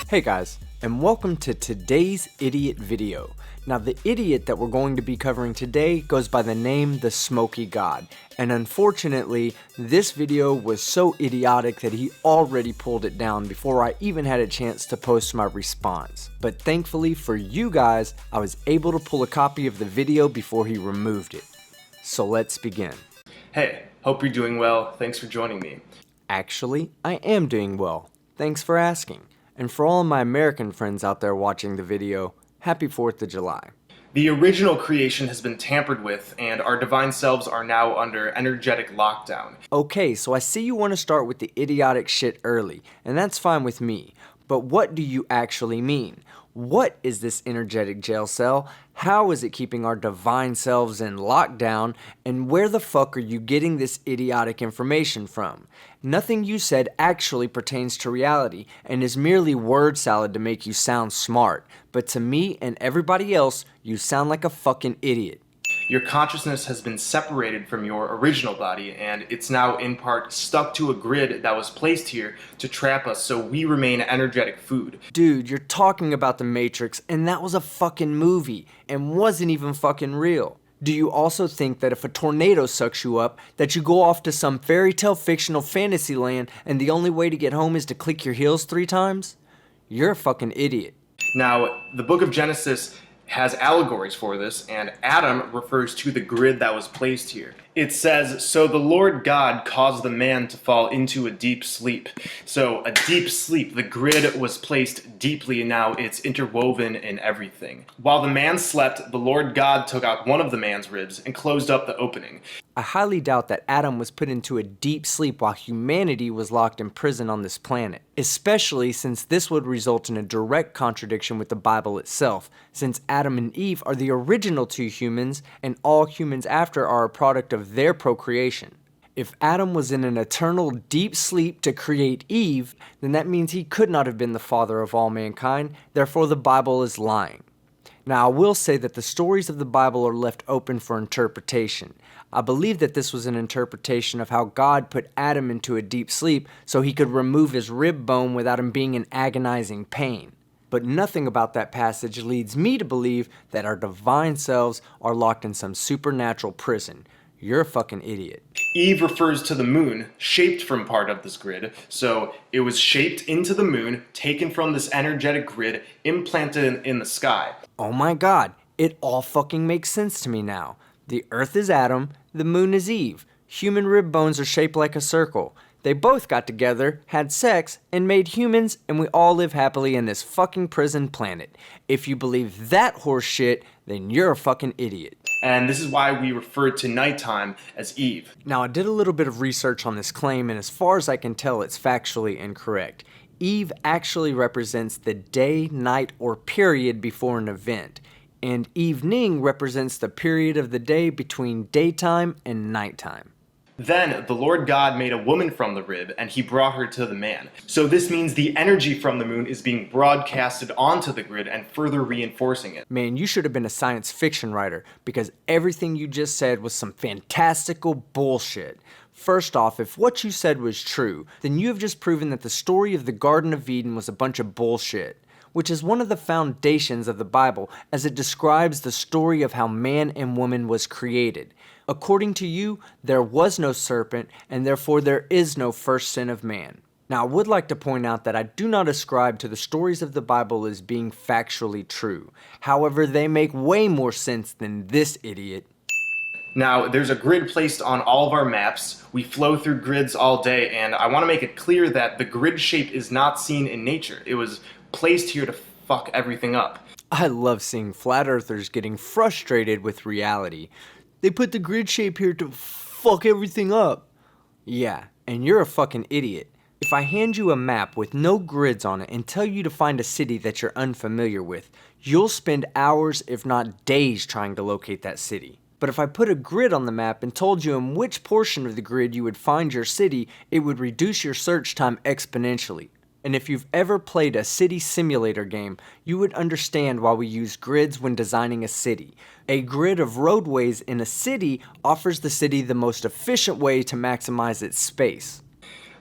Hey guys, and welcome to today's idiot video. Now the idiot that we're going to be covering today goes by the name the Smoky God, and unfortunately this video was so idiotic that he already pulled it down before I even had a chance to post my response. But thankfully for you guys, I was able to pull a copy of the video before he removed it. So let's begin. Hey, hope you're doing well. Thanks for joining me. Actually, I am doing well. Thanks for asking. And for all of my American friends out there watching the video, happy 4th of July. The original creation has been tampered with, and our divine selves are now under energetic lockdown. Okay, so I see you want to start with the idiotic shit early, and that's fine with me. But what do you actually mean? What is this energetic jail cell? How is it keeping our divine selves in lockdown? And where the fuck are you getting this idiotic information from? Nothing you said actually pertains to reality and is merely word salad to make you sound smart. But to me and everybody else, you sound like a fucking idiot. Your consciousness has been separated from your original body, and it's now in part stuck to a grid that was placed here to trap us so we remain energetic food. Dude, you're talking about the Matrix, and that was a fucking movie, and wasn't even fucking real. Do you also think that if a tornado sucks you up, that you go off to some fairy tale fictional fantasy land and the only way to get home is to click your heels 3 times? You're a fucking idiot. Now, the book of Genesis has allegories for this, and Adam refers to the grid that was placed here. It says, "So the Lord God caused the man to fall into a deep sleep." So a deep sleep, the grid was placed deeply, and now it's interwoven in everything. While the man slept, the Lord God took out one of the man's ribs and closed up the opening. I highly doubt that Adam was put into a deep sleep while humanity was locked in prison on this planet, especially since this would result in a direct contradiction with the Bible itself, since Adam and Eve are the original 2 humans and all humans after are a product of their procreation. If Adam was in an eternal deep sleep to create Eve, then that means he could not have been the father of all mankind, therefore the Bible is lying. Now I will say that the stories of the Bible are left open for interpretation. I believe that this was an interpretation of how God put Adam into a deep sleep so he could remove his rib bone without him being in agonizing pain. But nothing about that passage leads me to believe that our divine selves are locked in some supernatural prison. You're a fucking idiot. Eve refers to the moon, shaped from part of this grid. So it was shaped into the moon, taken from this energetic grid, implanted in the sky. Oh my god, it all fucking makes sense to me now. The earth is Adam, the moon is Eve. Human rib bones are shaped like a circle. They both got together, had sex, and made humans, and we all live happily in this fucking prison planet. If you believe that horse shit, then you're a fucking idiot. And this is why we refer to nighttime as Eve. Now I did a little bit of research on this claim, and as far as I can tell, it's factually incorrect. Eve actually represents the day, night, or period before an event. And evening represents the period of the day between daytime and nighttime. Then the Lord God made a woman from the rib, and he brought her to the man. So this means the energy from the moon is being broadcasted onto the grid and further reinforcing it. Man, you should have been a science fiction writer, because everything you just said was some fantastical bullshit. First off, if what you said was true, then you have just proven that the story of the Garden of Eden was a bunch of bullshit, which is one of the foundations of the Bible, as it describes the story of how man and woman was created. According to you, there was no serpent, and therefore there is no first sin of man. Now, I would like to point out that I do not ascribe to the stories of the Bible as being factually true. However, they make way more sense than this idiot. Now, there's a grid placed on all of our maps. We flow through grids all day, and I want to make it clear that the grid shape is not seen in nature. It was placed here to fuck everything up. I love seeing flat earthers getting frustrated with reality. They put the grid shape here to fuck everything up. Yeah, and you're a fucking idiot. If I hand you a map with no grids on it and tell you to find a city that you're unfamiliar with, you'll spend hours if not days trying to locate that city. But if I put a grid on the map and told you in which portion of the grid you would find your city, it would reduce your search time exponentially. And if you've ever played a city simulator game, you would understand why we use grids when designing a city. A grid of roadways in a city offers the city the most efficient way to maximize its space.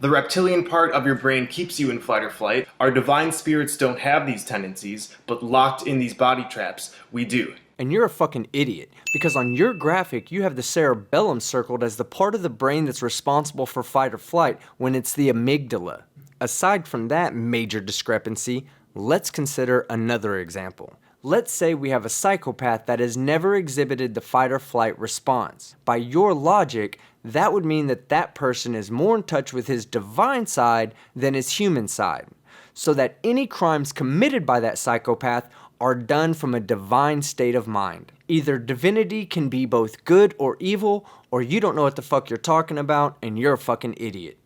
The reptilian part of your brain keeps you in fight or flight. Our divine spirits don't have these tendencies, but locked in these body traps, we do. And you're a fucking idiot, because on your graphic you have the cerebellum circled as the part of the brain that's responsible for fight or flight when it's the amygdala. Aside from that major discrepancy, let's consider another example. Let's say we have a psychopath that has never exhibited the fight or flight response. By your logic, that would mean that that person is more in touch with his divine side than his human side, so that any crimes committed by that psychopath are done from a divine state of mind. Either divinity can be both good or evil, or you don't know what the fuck you're talking about and you're a fucking idiot.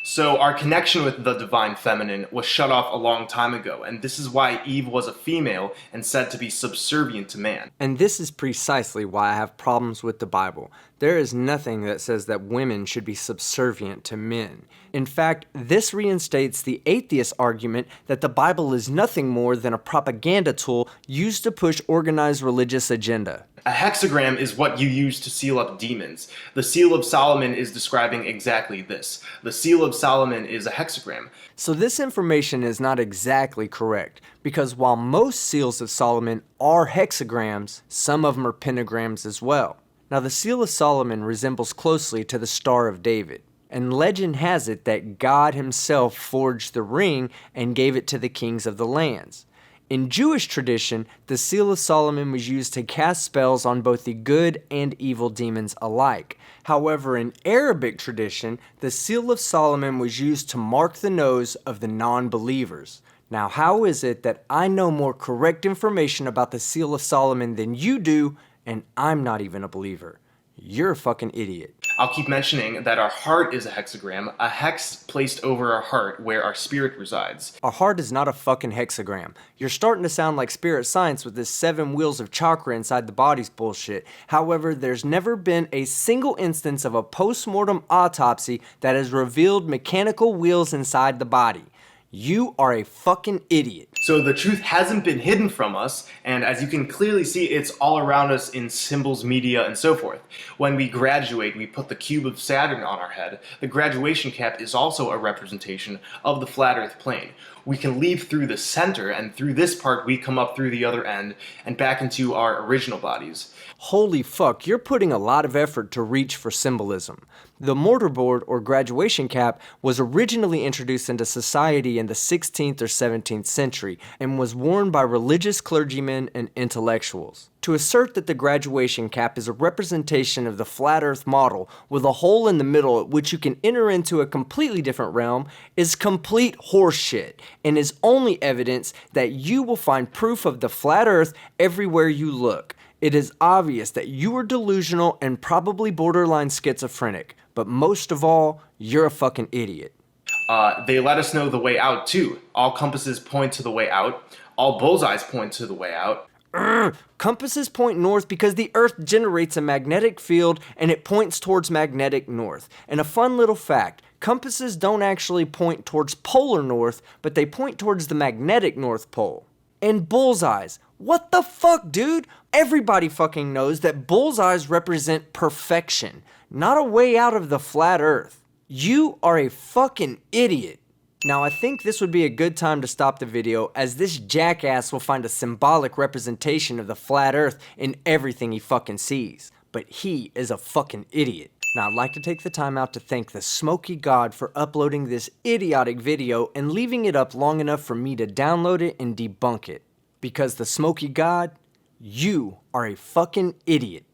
So our connection with the divine feminine was shut off a long time ago, and this is why Eve was a female and said to be subservient to man. And this is precisely why I have problems with the Bible. There is nothing that says that women should be subservient to men. In fact, this reinstates the atheist argument that the Bible is nothing more than a propaganda tool used to push organized religious agenda. A hexagram is what you use to seal up demons. The Seal of Solomon is describing exactly this. The Seal of Solomon is a hexagram. So this information is not exactly correct, because while most seals of Solomon are hexagrams, some of them are pentagrams as well. Now the Seal of Solomon resembles closely to the Star of David, and legend has it that God himself forged the ring and gave it to the kings of the lands. In Jewish tradition, the Seal of Solomon was used to cast spells on both the good and evil demons alike. However, in Arabic tradition, the Seal of Solomon was used to mark the nose of the non-believers. Now, how is it that I know more correct information about the Seal of Solomon than you do, and I'm not even a believer? You're a fucking idiot. I'll keep mentioning that our heart is a hexagram, a hex placed over our heart where our spirit resides. Our heart is not a fucking hexagram. You're starting to sound like spirit science with this 7 wheels of chakra inside the body's bullshit. However, there's never been a single instance of a post-mortem autopsy that has revealed mechanical wheels inside the body. You are a fucking idiot. So the truth hasn't been hidden from us, and as you can clearly see, it's all around us in symbols, media, and so forth. When we graduate, we put the cube of Saturn on our head. The graduation cap is also a representation of the flat earth plane. We can leave through the center, and through this part we come up through the other end and back into our original bodies. Holy fuck, you're putting a lot of effort to reach for symbolism. The mortarboard, or graduation cap, was originally introduced into society in the 16th or 17th century and was worn by religious clergymen and intellectuals. To assert that the graduation cap is a representation of the flat earth model with a hole in the middle at which you can enter into a completely different realm is complete horseshit and is only evidence that you will find proof of the flat earth everywhere you look. It is obvious that you are delusional and probably borderline schizophrenic, but most of all, you're a fucking idiot. They let us know the way out too. All compasses point to the way out. All bullseyes point to the way out. Compasses point north because the Earth generates a magnetic field and it points towards magnetic north. And a fun little fact, compasses don't actually point towards polar north, but they point towards the magnetic North Pole. And bullseyes. What the fuck, dude? Everybody fucking knows that bullseyes represent perfection, not a way out of the flat earth. You are a fucking idiot. Now I think this would be a good time to stop the video, as this jackass will find a symbolic representation of the flat earth in everything he fucking sees. But he is a fucking idiot. Now I'd like to take the time out to thank the Smoky God for uploading this idiotic video and leaving it up long enough for me to download it and debunk it. Because the Smoky God, you are a fucking idiot.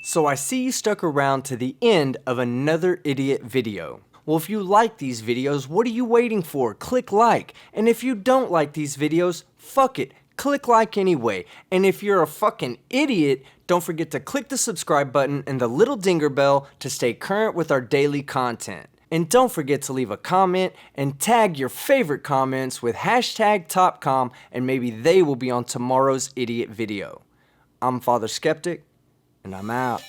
So I see you stuck around to the end of another idiot video. Well, if you like these videos, what are you waiting for? Click like. And if you don't like these videos, fuck it. Click like anyway. And if you're a fucking idiot, don't forget to click the subscribe button and the little dinger bell to stay current with our daily content. And don't forget to leave a comment and tag your favorite comments with hashtag TopCom, and maybe they will be on tomorrow's idiot video. I'm Father Skeptic, and I'm out.